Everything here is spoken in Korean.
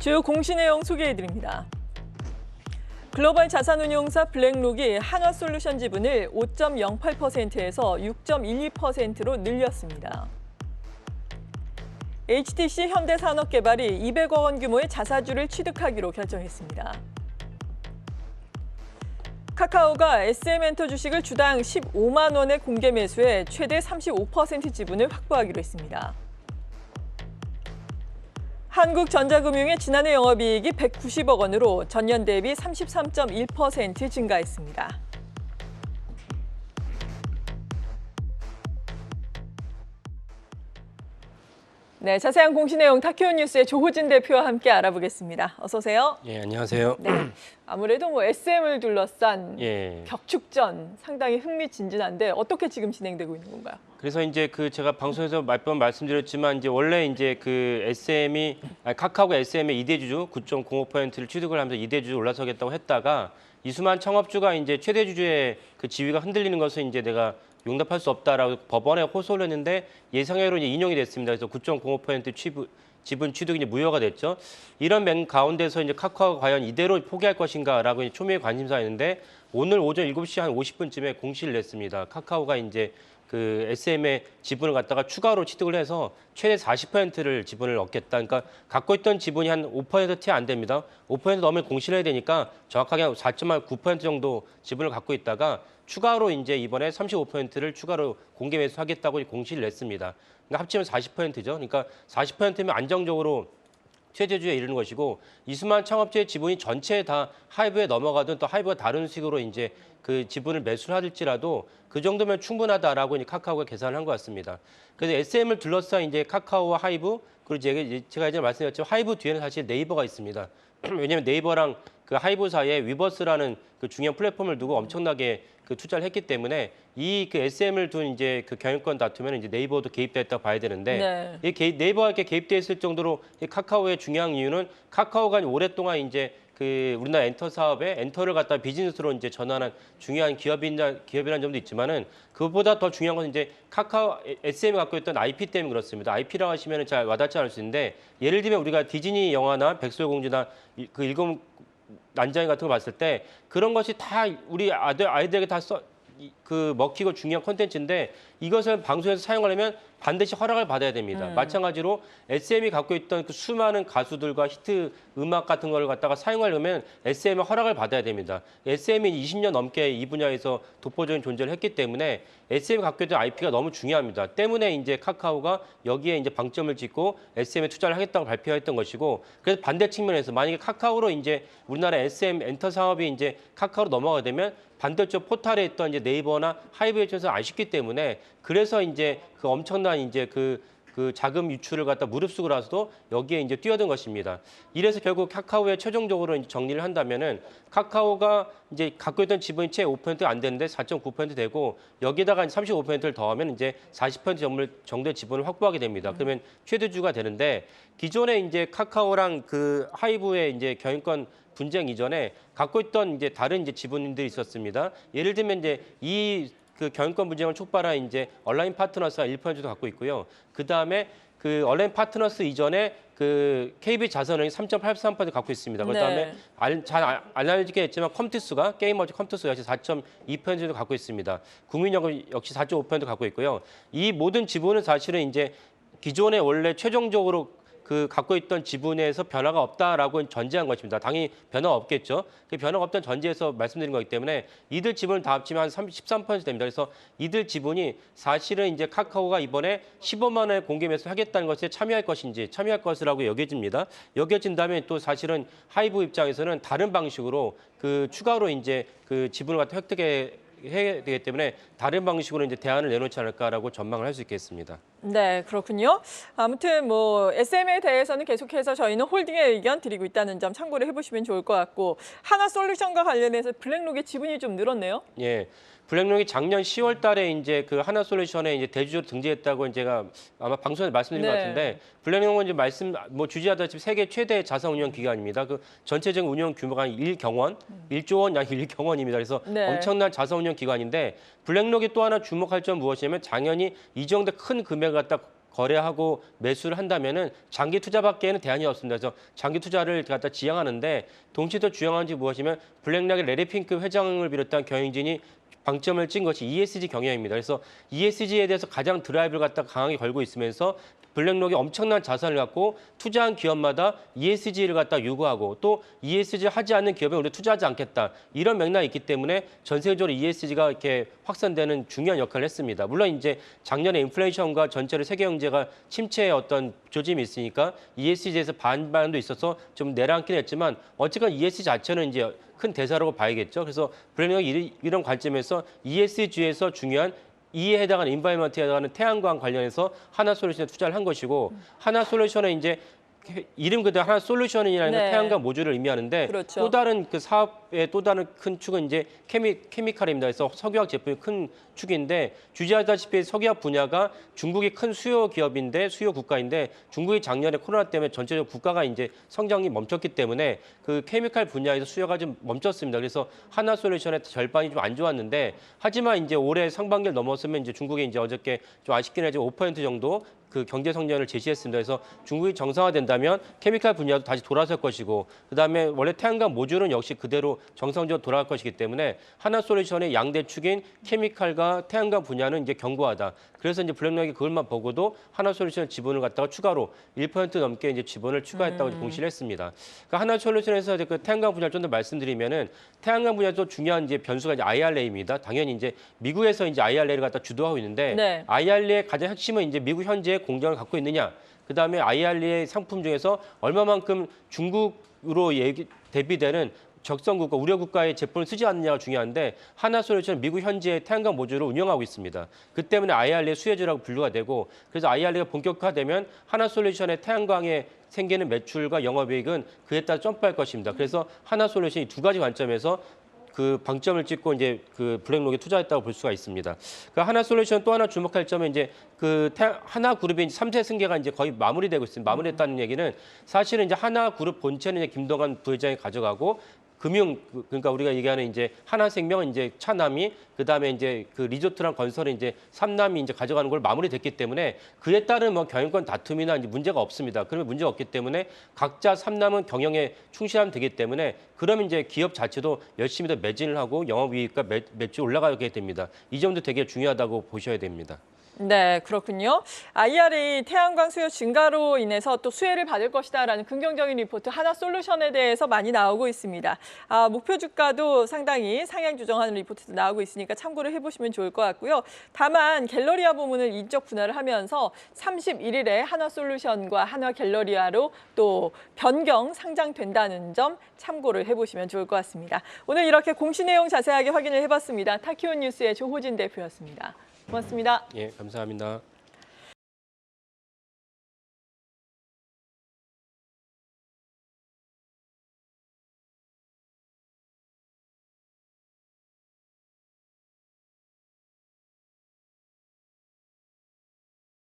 주요 공시 내용 소개해드립니다. 글로벌 자산운용사 블랙록이 한화솔루션 지분을 5.08%에서 6.12%로 늘렸습니다. HTC 현대산업개발이 200억 원 규모의 자사주를 취득하기로 결정했습니다. 카카오가 SM엔터 주식을 주당 15만 원에 공개 매수해 최대 35% 지분을 확보하기로 했습니다. 한국전자금융의 지난해 영업이익이 190억 원으로 전년 대비 33.1% 증가했습니다. 네, 자세한 공시 내용 타키온 뉴스의 조호진 대표와 함께 알아보겠습니다. 어서 오세요. 예, 안녕하세요. 네, 아무래도 SM을 둘러싼 예. 격축전 상당히 흥미진진한데 어떻게 지금 진행되고 있는 건가요? 그래서 이제 제가 방송에서 몇 번 말씀드렸지만 이제 원래 이제 카카오가 SM의 2대 주주 9.05%를 취득을 하면서 2대 주주 올라서겠다고 했다가 이수만 창업주가 이제 최대 주주의 그 지위가 흔들리는 것을 이제 내가 용납할 수 없다라고 법원에 호소를 했는데 예상외로 이제 인용이 됐습니다. 그래서 9.05% 지분 취득이 이제 무효가 됐죠. 이런 면 가운데서 이제 카카오가 과연 이대로 포기할 것인가라고 이제 초미의 관심사였는데 오늘 오전 7시 한 50분쯤에 공시를 냈습니다. 카카오가 이제 SM의 지분을 갖다가 추가로 취득을 해서 최대 40%를 지분을 얻겠다. 그러니까 갖고 있던 지분이 한 5%티 안 됩니다. 5% 넘으면 공시를 해야 되니까 정확하게 4.9% 정도 지분을 갖고 있다가 추가로 이제 이번에 35%를 추가로 공개 매수하겠다고 공시를 냈습니다. 그러니까 합치면 40%죠. 그러니까 40%면 안정적으로 최대주에 이르는 것이고 이수만 창업주의 지분이 전체 다 하이브에 넘어가든 또 하이브가 다른 식으로 이제 그 지분을 매수를 하실지라도 그 정도면 충분하다라고 이제 카카오가 계산을 한 것 같습니다. 그래서 SM을 둘러싸 이제 카카오와 하이브 그리고 제가 이제 말씀드렸지만 하이브 뒤에는 사실 네이버가 있습니다. 왜냐하면 네이버랑 그 하이브 사이에 위버스라는 그 중요한 플랫폼을 두고 엄청나게 투자를 했기 때문에 이 SM을 둔 이제 경영권 다투면 이제 네이버도 개입됐다고 봐야 되는데 네. 이 네이버가 이렇게 개입돼 있을 정도로 이 카카오의 중요한 이유는 카카오가 오랫동안 이제 우리나라 엔터 사업에 엔터를 갖다 비즈니스로 이제 전환한 중요한 기업이라는 점도 있지만은 그것보다 더 중요한 것은 이제 카카오 SM이 갖고 있던 IP 때문에 그렇습니다. IP라고 하시면은 잘 와닿지 않을 수 있는데 예를 들면 우리가 디즈니 영화나 백설공주나 일곱 난장이 같은 거 봤을 때 그런 것이 다 우리 아이들에게 다 먹히고 중요한 콘텐츠인데 이것을 방송에서 사용하려면 반드시 허락을 받아야 됩니다. 마찬가지로 SM이 갖고 있던 그 수많은 가수들과 히트 음악 같은 걸 갖다가 사용하려면 SM의 허락을 받아야 됩니다. SM이 20년 넘게 이 분야에서 독보적인 존재를 했기 때문에 SM이 갖고 있던 IP가 너무 중요합니다. 때문에 이제 카카오가 여기에 이제 방점을 짓고 SM에 투자를 하겠다고 발표했던 것이고 그래서 반대 측면에서 만약에 카카오로 이제 우리나라 SM 엔터 사업이 이제 카카오로 넘어가게 되면 반대쪽 포탈에 있던 이제 네이버나 하이브에 있어서 안 쉽기 때문에 그래서 이제 그 엄청난 이제 그 자금 유출을 갖다 무릅쓰고 나서도 여기에 이제 뛰어든 것입니다. 이래서 결국 카카오에 최종적으로 이제 정리를 한다면은 카카오가 이제 갖고 있던 지분이 채 5%가 안 되는데 4.9% 되고 여기다가 35%를 더하면 이제 40% 정도의 지분을 확보하게 됩니다. 그러면 최대주가 되는데 기존에 이제 카카오랑 하이브의 이제 경영권 분쟁 이전에 갖고 있던 이제 다른 이제 지분들이 있었습니다. 예를 들면 이제 경영권 분쟁을 촉발한 이제 온라인 파트너스가 1%도 갖고 있고요. 그다음에 온라인 파트너스 이전에 KB 자산운용이 3.83% 갖고 있습니다. 그다음에 잘 안 알려지겠지만 게임머지 컴투스가 역시 4.2%도 갖고 있습니다. 국민연금 역시 4.5% 갖고 있고요. 이 모든 지분은 사실은 이제 기존에 원래 최종적으로 갖고 있던 지분에서 변화가 없다라고 전제한 것입니다. 당연히 변화가 없겠죠. 그 변화가 없다는 전제에서 말씀드린 거기 때문에 이들 지분을 다 합치면 한 13% 됩니다. 그래서 이들 지분이 사실은 이제 카카오가 이번에 15만 원에 공개 매수하겠다는 것에 참여할 것이라고 여겨집니다. 여겨진다면 또 사실은 하이브 입장에서는 다른 방식으로 추가로 이제 지분을 갖다 획득해야 되기 때문에 다른 방식으로 이제 대안을 내놓지 않을까라고 전망을 할 수 있겠습니다. 네, 그렇군요. 아무튼 SM에 대해서는 계속해서 저희는 홀딩의 의견 드리고 있다는 점 참고를 해보시면 좋을 것 같고 하나솔루션과 관련해서 블랙록의 지분이 좀 늘었네요. 예. 블랙록이 작년 10월 달에 이제 하나솔루션에 이제 대주주로 등재했다고 제가 아마 방송에서 말씀드린 것 같은데 블랙록은 이제 주지하다시피 세계 최대 자산 운용 기관입니다. 전체적인 운용 규모가 한 1조 원, 약 1경원입니다. 그래서 엄청난 자산 운용 기관인데 블랙록이 또 하나 주목할 점 무엇이냐면 당연히 이 정도 큰 금액을 갖다 거래하고 매수를 한다면은 장기 투자밖에는 대안이 없습니다. 그래서 장기 투자를 갖다 지향하는데 동시에 더 중요한 게 무엇이면 블랙락의 레리 핑크 회장을 비롯한 경영진이 방점을 찐 것이 ESG 경영입니다. 그래서 ESG에 대해서 가장 드라이브를 갖다 강하게 걸고 있으면서 블랙록이 엄청난 자산을 갖고 투자한 기업마다 ESG를 갖다 요구하고 또 ESG 하지 않는 기업에 우리 투자하지 않겠다. 이런 맥락이 있기 때문에 전 세계적으로 ESG가 이렇게 확산되는 중요한 역할을 했습니다. 물론 이제 작년에 인플레이션과 전체로 세계 경제가 침체의 어떤 조짐이 있으니까 ESG에서 반반도 있어서 좀 내려앉긴 했지만 어쨌건 ESG 자체는 이제 큰 대사라고 봐야겠죠. 그래서 블랙록이 이런 관점에서 ESG에서 중요한 이에 해당하는 인바이먼트에 해당하는 태양광 관련해서 하나솔루션에 투자를 한 것이고 하나솔루션에 이제 이름 그대로 하나솔루션이라는 건 태양광 모듈을 의미하는데 그렇죠. 또 다른 그 사업의 또 다른 큰 축은 이제 케미칼입니다. 그래서 석유화학 제품이 큰 축인데 주지하다시피 석유화학 분야가 중국이 큰 수요 기업인데 수요 국가인데 중국이 작년에 코로나 때문에 전체적으로 국가가 이제 성장이 멈췄기 때문에 그 케미칼 분야에서 수요가 좀 멈췄습니다. 그래서 하나솔루션의 절반이 좀 안 좋았는데 하지만 이제 올해 상반기를 넘었으면 이제 중국이 이제 어저께 좀 아쉽긴 하지만 5% 정도 그 경제 성장을 제시했습니다. 그래서 중국이 정상화된다면 케미칼 분야도 다시 돌아설 것이고 그다음에 원래 태양광 모듈은 역시 그대로 정상적으로 돌아갈 것이기 때문에 하나솔루션의 양대 축인 케미칼과 태양광 분야는 이제 견고하다. 그래서 이제 블랙록이 그것만 보고도 하나솔루션 지분을 갖다가 추가로 1% 넘게 이제 지분을 추가했다고 공시를 했습니다. 그러니까 하나솔루션에서 그 태양광 분야를 좀 더 말씀드리면은 태양광 분야도 중요한 이제 변수가 이제 IRA입니다. 당연히 이제 미국에서 이제 IRA를 갖다 주도하고 있는데 IRA의 가장 핵심은 이제 미국 현재 공장을 갖고 있느냐. 그다음에 IRA 상품 중에서 얼마만큼 중국으로 대비되는 적성 국가, 우려 국가의 제품을 쓰지 않느냐가 중요한데 하나솔루션은 미국 현지의 태양광 모듈을 운영하고 있습니다. 그 때문에 IRA 수혜주라고 분류가 되고 그래서 IRA가 본격화되면 하나솔루션의 태양광에 생기는 매출과 영업이익은 그에 따라 점프할 것입니다. 그래서 하나솔루션이 두 가지 관점에서 그 방점을 찍고 이제 그 블랙록에 투자했다고 볼 수가 있습니다. 그 하나솔루션 또 하나 주목할 점은 이제 그 하나그룹의 3세 승계가 이제 거의 마무리되고 있습니다. 마무리됐다는 얘기는 사실은 이제 하나그룹 본체는 이제 김동관 부회장이 가져가고 그러니까 우리가 얘기하는 이제 하나생명은 이제 차남이 그다음에 이제 그 리조트랑 건설은 이제 삼남이 이제 가져가는 걸 마무리됐기 때문에 그에 따른 뭐 경영권 다툼이나 이제 문제가 없습니다. 그러면 문제가 없기 때문에 각자 삼남은 경영에 충실하면 되기 때문에 그러면 이제 기업 자체도 열심히 더 매진을 하고 영업이익과 매출 올라가게 됩니다. 이 점도 되게 중요하다고 보셔야 됩니다. 네, 그렇군요. IRA 태양광 수요 증가로 인해서 또 수혜를 받을 것이다라는 긍정적인 리포트 하나솔루션에 대해서 많이 나오고 있습니다. 목표 주가도 상당히 상향 조정하는 리포트도 나오고 있으니까 참고를 해보시면 좋을 것 같고요. 다만 갤러리아 부문을 인적 분할을 하면서 31일에 하나솔루션과 한화갤러리아로 또 변경 상장된다는 점 참고를 해보시면 좋을 것 같습니다. 오늘 이렇게 공시 내용 자세하게 확인을 해봤습니다. 타키온 뉴스의 조호진 대표였습니다. 고맙습니다. 예, 감사합니다.